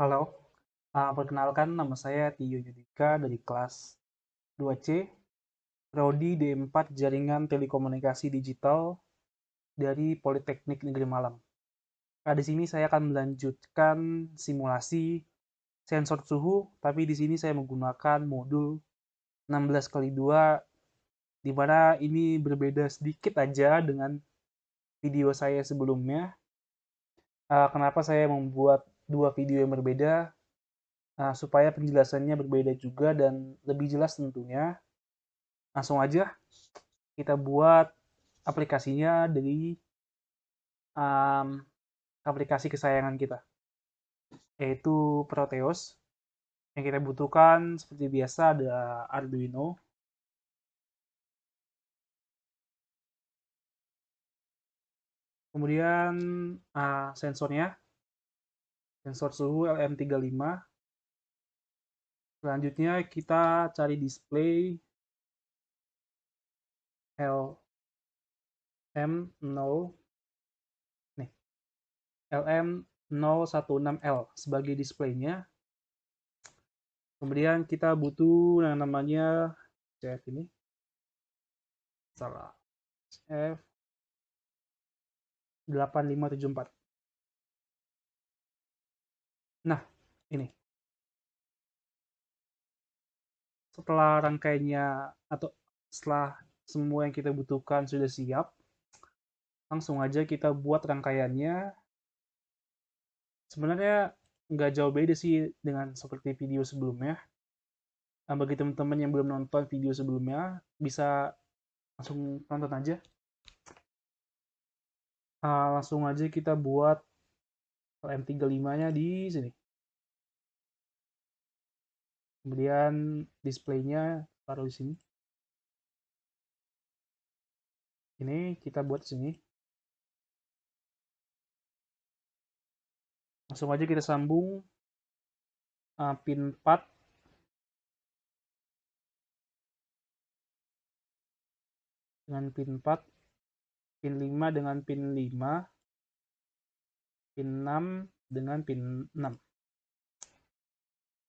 Halo, perkenalkan nama saya Tio Yudika dari kelas 2C, Prodi D4 Jaringan Telekomunikasi Digital dari Politeknik Negeri Malang. Di sini saya akan melanjutkan simulasi sensor suhu, tapi di sini saya menggunakan modul 16x2, di mana ini berbeda sedikit aja dengan video saya sebelumnya. Kenapa saya membuat dua video yang berbeda? Supaya penjelasannya berbeda juga dan lebih jelas tentunya. Langsung aja kita buat aplikasinya dari um, aplikasi kesayangan kita, yaitu Proteus. Yang kita butuhkan seperti biasa ada Arduino, kemudian sensornya, sensor suhu LM35. Selanjutnya kita cari display LM0, nih, LM016L sebagai displaynya. Kemudian kita butuh yang namanya CF ini, salah, CF 8574. Nah, ini. Setelah rangkaiannya atau setelah semua yang kita butuhkan sudah siap, langsung aja kita buat rangkaiannya. Sebenarnya nggak jauh beda sih dengan seperti video sebelumnya. Bagi teman-teman yang belum nonton video sebelumnya, bisa langsung nonton aja. Langsung aja kita buat LM35-nya di sini. Kemudian displaynya taruh di sini. Ini kita buat di sini. Langsung aja kita sambung pin 4 dengan pin 4, pin 5 dengan pin 5, pin 6 dengan pin 6.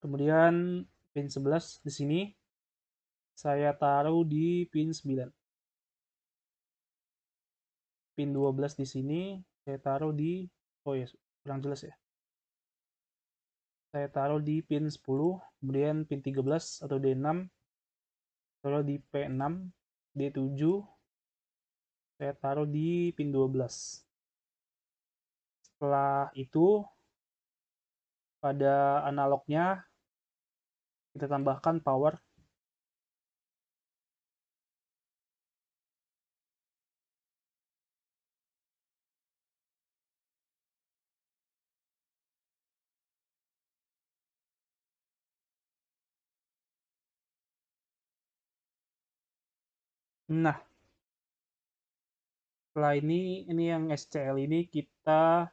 Kemudian pin 11 di sini saya taruh di pin 9. Pin 12 di sini saya taruh di, oh ya, kurang jelas ya. Saya taruh di pin 10, kemudian pin 13 atau D6 taruh di P6, D7 saya taruh di pin 12. Setelah itu pada analognya kita tambahkan power. Nah, setelah ini yang SCL ini kita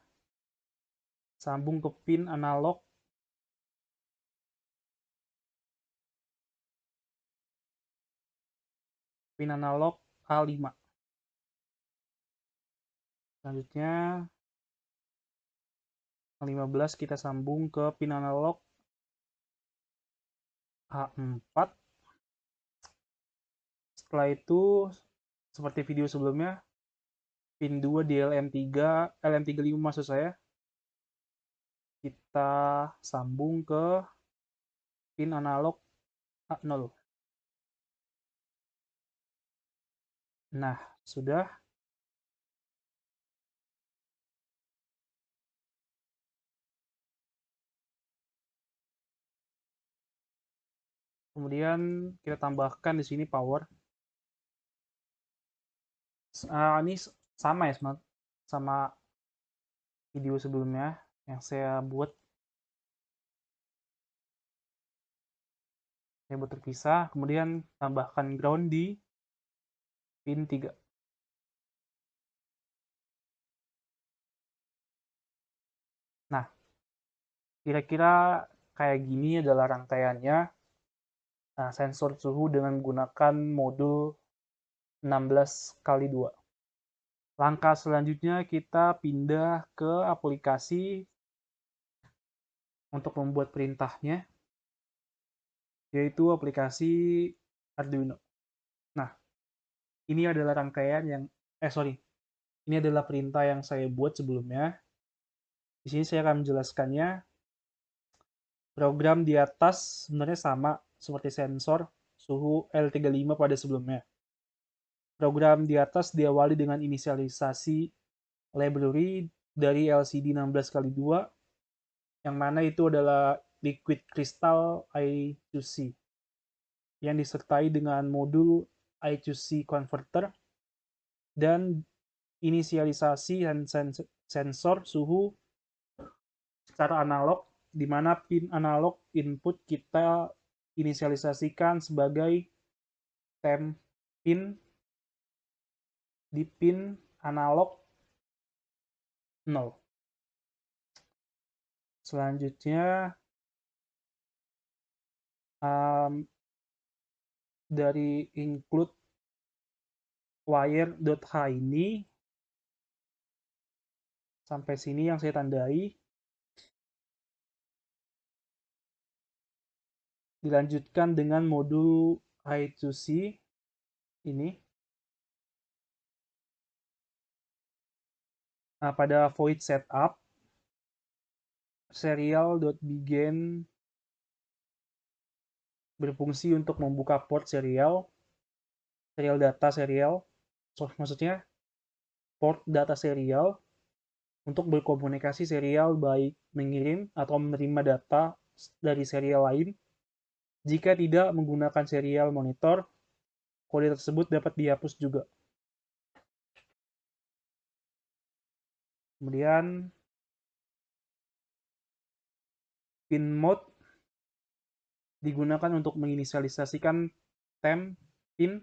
sambung ke pin analog A5. Selanjutnya yang 15 kita sambung ke pin analog A4. Setelah itu seperti video sebelumnya, pin 2 di LM35 maksud saya, kita sambung ke pin analog A0. Nah, sudah. Kemudian kita tambahkan di sini power. Ini sama ya, sama video sebelumnya yang saya buat. Saya buat terpisah. Kemudian tambahkan ground di pin 3. Nah, kira-kira kayak gini adalah rangkaiannya sensor suhu dengan menggunakan modul 16x2. Langkah selanjutnya kita pindah ke aplikasi untuk membuat perintahnya, yaitu aplikasi Arduino. Nah, ini adalah rangkaian yang, ini adalah perintah yang saya buat sebelumnya. Di sini saya akan menjelaskannya. Program di atas sebenarnya sama seperti sensor suhu L35 pada sebelumnya. Program di atas diawali dengan inisialisasi library dari LCD 16x2, yang mana itu adalah Liquid Crystal I2C, yang disertai dengan modul I2C converter dan inisialisasi sensor suhu secara analog, di mana pin analog input kita inisialisasikan sebagai temp pin di pin analog 0. Selanjutnya, dari include wire.h ini, sampai sini yang saya tandai. Dilanjutkan dengan modul I2C ini. Nah, pada void setup, serial.begin berfungsi untuk membuka port serial data serial. So, maksudnya port data serial untuk berkomunikasi serial, baik mengirim atau menerima data dari serial lain. Jika tidak menggunakan serial monitor, kode tersebut dapat dihapus juga. Kemudian pin mode digunakan untuk menginisialisasikan temp pin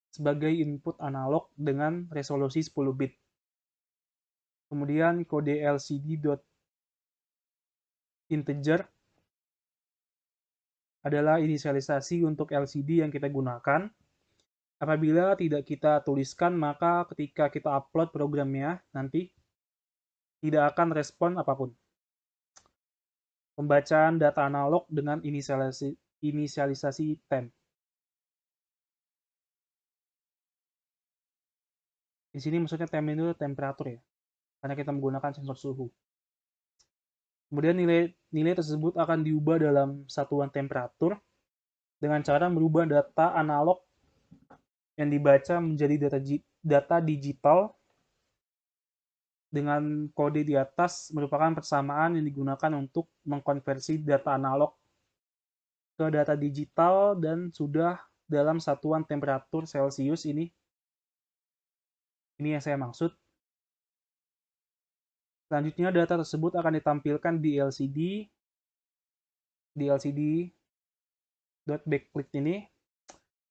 sebagai input analog dengan resolusi 10 bit. Kemudian kode LCD.integer adalah inisialisasi untuk LCD yang kita gunakan. Apabila tidak kita tuliskan, maka ketika kita upload programnya nanti tidak akan respon apapun. Pembacaan data analog dengan inisialisasi temp. Di sini maksudnya temp itu temperatur ya, karena kita menggunakan sensor suhu. Kemudian nilai tersebut akan diubah dalam satuan temperatur dengan cara merubah data analog yang dibaca menjadi data digital dengan kode di atas merupakan persamaan yang digunakan untuk mengkonversi data analog ke data digital dan sudah dalam satuan temperatur Celcius ini. Ini yang saya maksud. Selanjutnya data tersebut akan ditampilkan di LCD.backlight ini.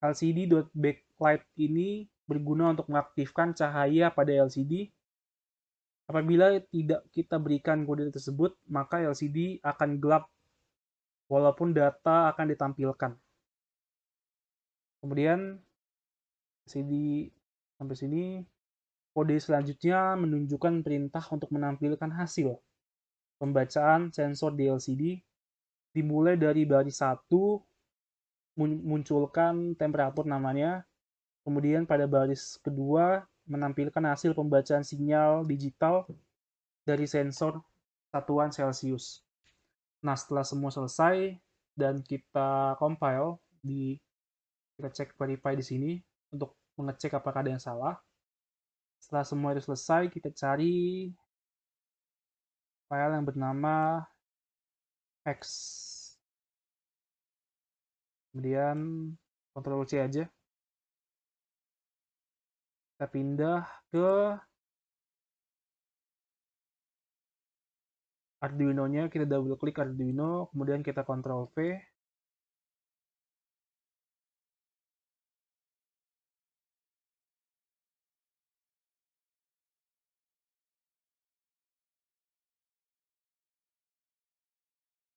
LCD.backlight ini berguna untuk mengaktifkan cahaya pada LCD. Apabila tidak kita berikan kode tersebut, maka LCD akan gelap walaupun data akan ditampilkan. Kemudian LCD sampai sini, kode selanjutnya menunjukkan perintah untuk menampilkan hasil pembacaan sensor di LCD, dimulai dari baris 1, munculkan temperatur namanya, kemudian pada baris kedua menampilkan hasil pembacaan sinyal digital dari sensor satuan Celcius. Nah, setelah semua selesai dan kita compile, kita cek verify di sini untuk mengecek apakah ada yang salah. Setelah semua itu selesai, kita cari file yang bernama X. Kemudian Ctrl C aja. Kita pindah ke Arduino-nya, kita double klik Arduino, kemudian kita Ctrl V.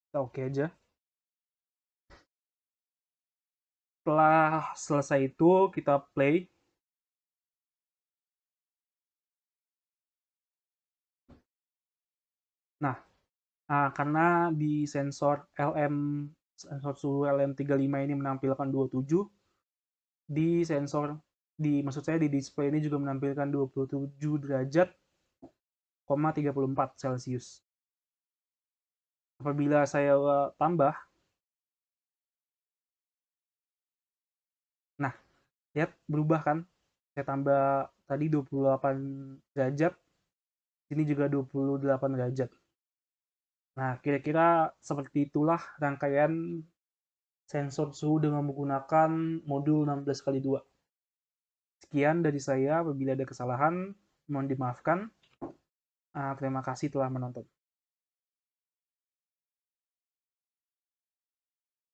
Kita oke aja. Setelah selesai itu, kita play. Nah, Karena di sensor suhu LM35 ini menampilkan 27, di sensor maksud saya di display ini juga menampilkan 27 derajat, 34 Celcius. Apabila saya tambah, nah, lihat berubah kan? Saya tambah tadi 28 derajat, ini juga 28 derajat. Nah, kira-kira seperti itulah rangkaian sensor suhu dengan menggunakan modul 16x2. Sekian dari saya, apabila ada kesalahan, mohon dimaafkan. Terima kasih telah menonton.